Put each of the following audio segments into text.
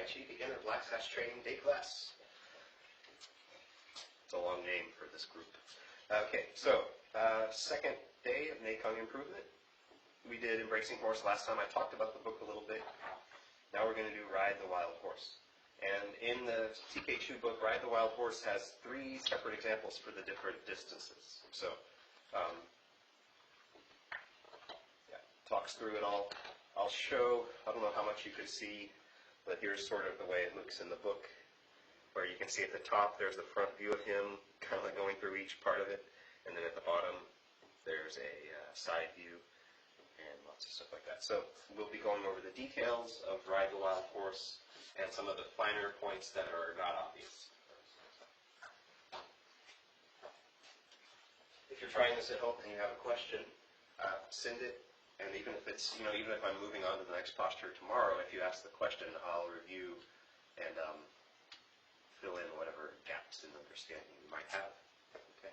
Chi, beginner Black Sash training day class. It's a long name for this group. Okay, so second day of Neikong improvement. We did Embracing Horse last time. I talked about the book a little bit. Now we're going to do Ride the Wild Horse. And in the TK Chu book, Ride the Wild Horse has 3 separate examples for the different distances. So, talks through it all. I'll show, I don't know how much you could see, but here's sort of the way it looks in the book, where you can see at the top there's the front view of him, kind of like going through each part of it, and then at the bottom there's a side view and lots of stuff like that. So we'll be going over the details of Ride the Wild Horse and some of the finer points that are not obvious. If you're trying this at home and you have a question, send it. And even if it's, even if I'm moving on to the next posture tomorrow, if you ask the question, I'll review and fill in whatever gaps in understanding you might have. Okay.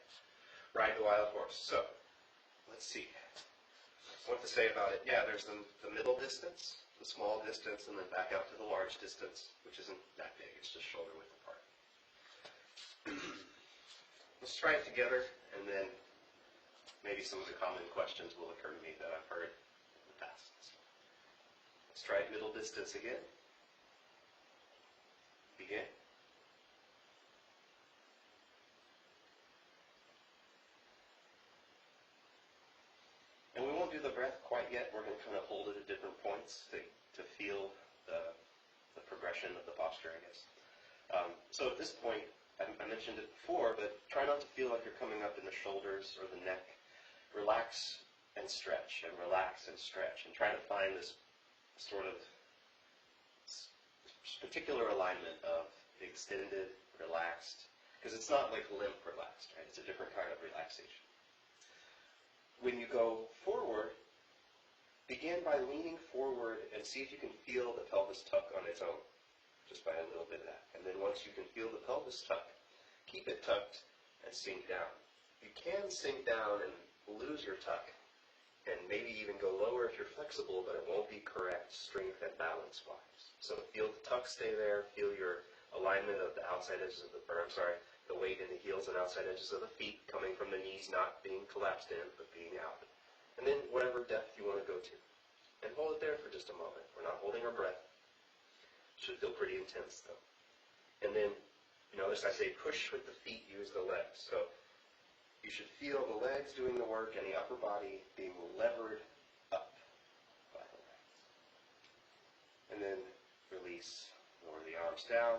Ride the Wild Horse. So, let's see. What to say about it? Yeah, there's the middle distance, the small distance, and then back out to the large distance, which isn't that big. It's just shoulder width apart. Let's try it together, and then maybe some of the common questions will occur to me that I've heard in the past. Let's try it middle distance again. Begin. And we won't do the breath quite yet. We're going to kind of hold it at different points to feel the progression of the posture, I guess. So at this point, I mentioned it before, but try not to feel like you're coming up in the shoulders or the neck. Relax and stretch, and relax and stretch, and try to find this sort of particular alignment of extended, relaxed, because it's not like limp relaxed, right? It's a different kind of relaxation. When you go forward, begin by leaning forward and see if you can feel the pelvis tuck on its own, just by a little bit of that. And then once you can feel the pelvis tuck, keep it tucked and sink down. You can sink down and lose your tuck, and maybe even go lower if you're flexible, but it won't be correct strength and balance wise. So feel the tuck stay there, feel your alignment of the outside edges of the weight in the heels and outside edges of the feet coming from the knees, not being collapsed in, but being out. And then whatever depth you want to go to. And hold it there for just a moment. We're not holding our breath. Should feel pretty intense though. And then, notice I say push with the feet, use the legs. So you should feel the legs doing the work and the upper body being levered up by the legs. And then release, lower the arms down.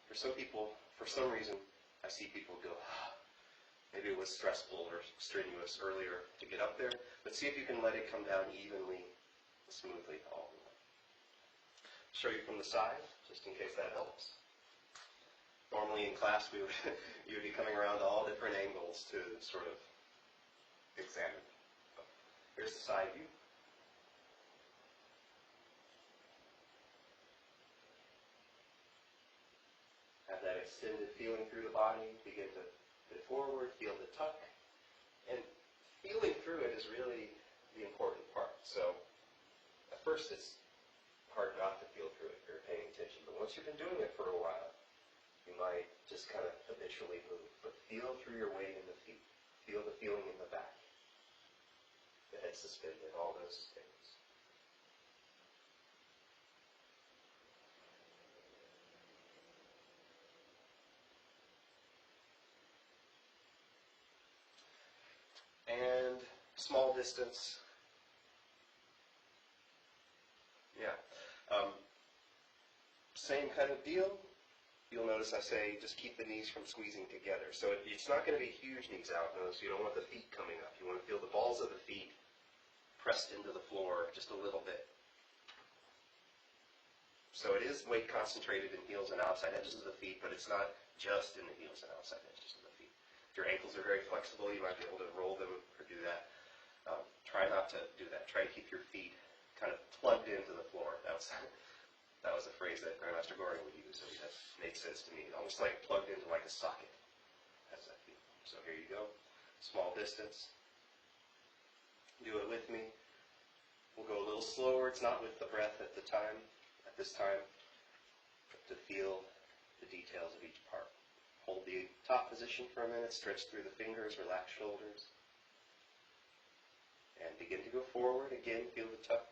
For some people, for some reason, I see people go, maybe it was stressful or strenuous earlier to get up there, but see if you can let it come down evenly, smoothly all the way. Show you from the side, just in case that helps. Normally in class, you would be coming around to all different angles to sort of examine. Here's the side view. Have that extended feeling through the body. Begin to fit forward, feel the tuck. And feeling through it is really the important part. So at first it's hard not to feel through it if you're paying attention. But once you've been doing it for a while, you might just kind of habitually move, but feel through your weight in the feet. Feel the feeling in the back. The head suspended, all those things. And small distance. Yeah. Same kind of deal. You'll notice I say just keep the knees from squeezing together. So it's not going to be huge knees out. Notice you don't want the feet coming up. You want to feel the balls of the feet pressed into the floor just a little bit. So it is weight concentrated in heels and outside edges of the feet, but it's not just in the heels and outside edges of the feet. If your ankles are very flexible, you might be able to roll them or do that. Try not to do that. Try to keep your feet kind of plugged into the floor. That was a phrase that Grandmaster Gohring would use, and that made sense to me. Almost like plugged into like a socket. That's that feel. So here you go. Small distance. Do it with me. We'll go a little slower. It's not with the breath at the time. this time to feel the details of each part. Hold the top position for a minute, stretch through the fingers, relax shoulders. And begin to go forward. Again, feel the tuck.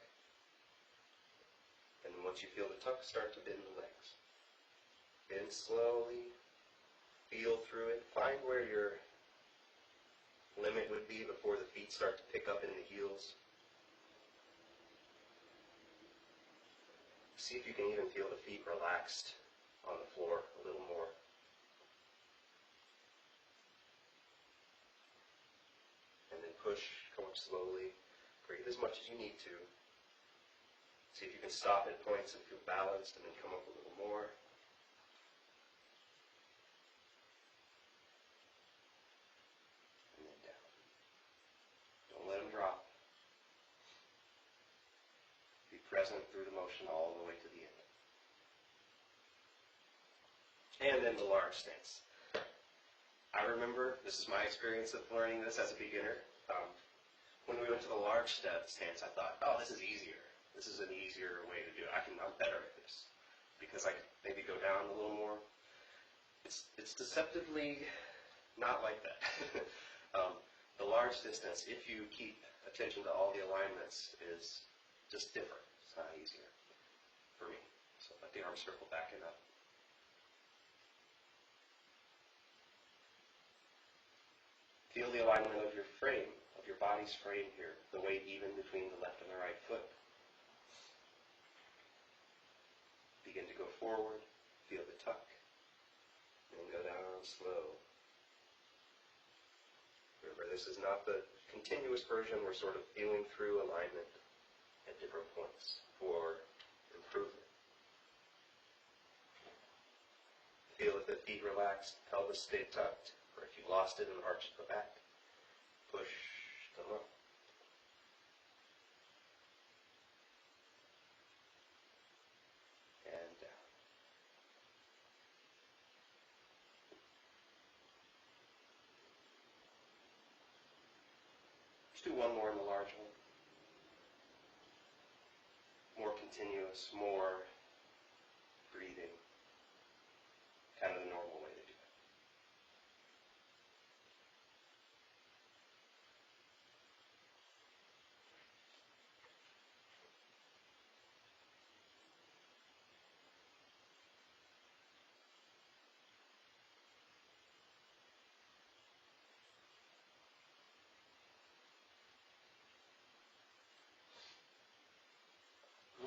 And once you feel the tuck, start to bend the legs. Bend slowly. Feel through it. Find where your limit would be before the feet start to pick up in the heels. See if you can even feel the feet relaxed on the floor a little more. And then push, come up slowly. Breathe as much as you need to. See if you can stop at points and feel balanced, and then come up a little more. And then down. Don't let them drop. Be present through the motion all the way to the end. And then the large stance. I remember, this is my experience of learning this as a beginner. When we went to the large stance, I thought, oh, this is easier. This is an easier way to do it. I'm better at this because I could maybe go down a little more. It's deceptively not like that. The large distance, if you keep attention to all the alignments, is just different. It's not easier for me. So let the arm circle back and up. Feel the alignment of your frame, of your body's frame here, the weight even between the left and the right foot. Begin to go forward, feel the tuck, and go down slow. Remember, this is not the continuous version. We're sort of feeling through alignment at different points for improvement. Feel if the feet relaxed, pelvis stay tucked, or if you lost it and arched the back, push them up. And down. Let's do one more in the large one. More continuous, more breathing. Kind of the normal way to do it.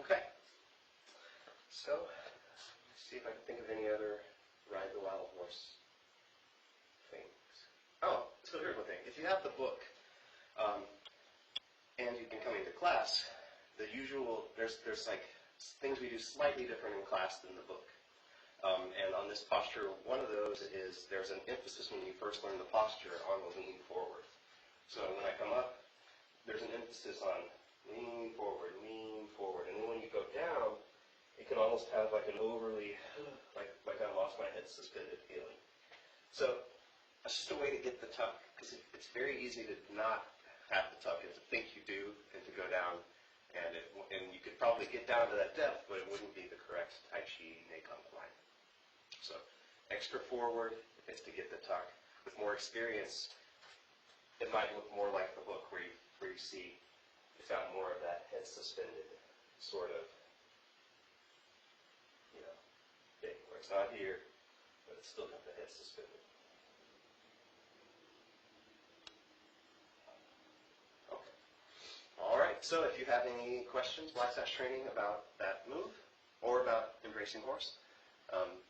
Okay. So, let's see if I can think of any other ride the wild horse things. Oh, so here's one thing. If you have the book, and you've been coming to class, the usual, there's like things we do slightly different in class than the book. And on this posture, one of those is there's an emphasis when you first learn the posture on the lean forward. So when I come up, there's an emphasis on lean forward, and then when you go down, it can almost have like an overly, like I lost my head suspended feeling. So that's just a way to get the tuck, because it's very easy to not have the tuck and to think you do, and to go down, and you could probably get down to that depth, but it wouldn't be the correct Tai Chi Neikang alignment. So extra forward is to get the tuck. With more experience, it might look more like the book where you see it's got more of that head suspended sort of, thing, where it's not here, but it's still got the head suspended. Okay. All right, so if you have any questions, Black Sash training about that move, or about embracing horse,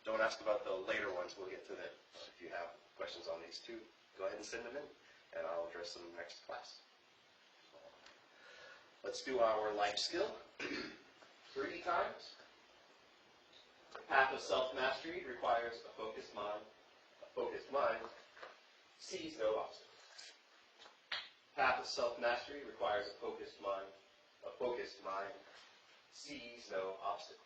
don't ask about the later ones, we'll get to them. If you have questions on these two, go ahead and send them in, and I'll address them next class. Let's do our life skill 3 times. The path of self-mastery requires a focused mind. A focused mind sees no obstacles. Path of self-mastery requires a focused mind. A focused mind sees no obstacles.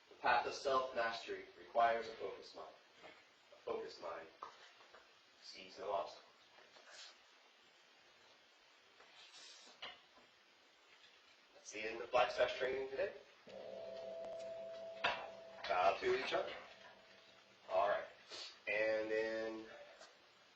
The path of self-mastery requires a focused mind. A focused mind sees no obstacles. That's the end of Black Sash training today. to each other.